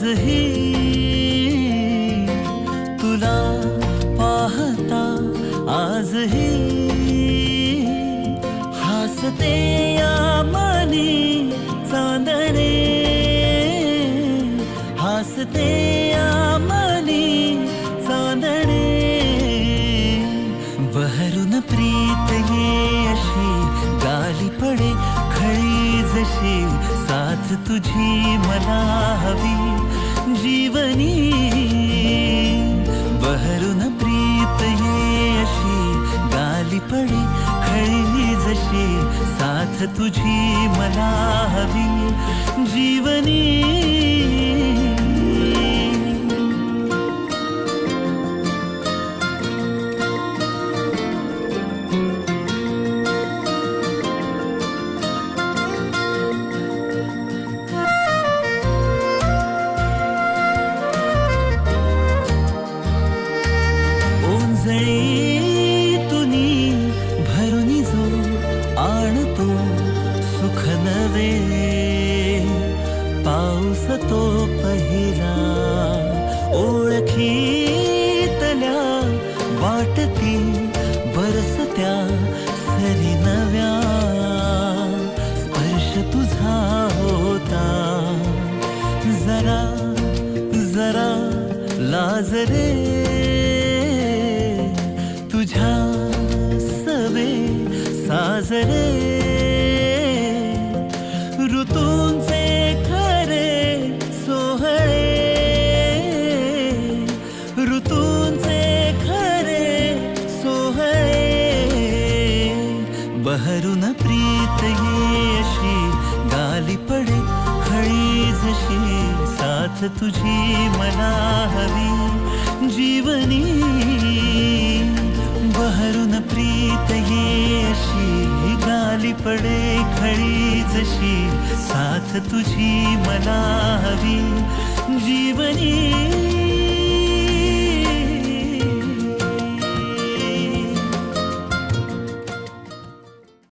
आजही तुला पाहता आजही हसते या मनी चांदणे हसते या मनी चांदणे बहरून प्रीत ये अशी गाली पडे खळी जशी साथ तुझी मला हवी जीवनी बहरून प्रीत ये अशी गाली पडे खळी जशी साथ तुझी मला हवी जीवनी तुनी भरुनी जो आणतो सुख नवे पाऊस तो पहिला ओळखीतल्या वाटती बरसत्या सरी नव्या स्पर्श तुझा होता जरा जरा लाजरे तुझ्या सवे साजरे ऋतूंचे खरे सोहळे ऋतूंचे खरे सोहळे बहरून प्रीत ये अशी गाली पडे खळी जशी साथ तुझी मला हवी जीवनी बहरून प्रीत ये अशी गाली पडे खळी जशी साथ तुझी मला हवी जीवनी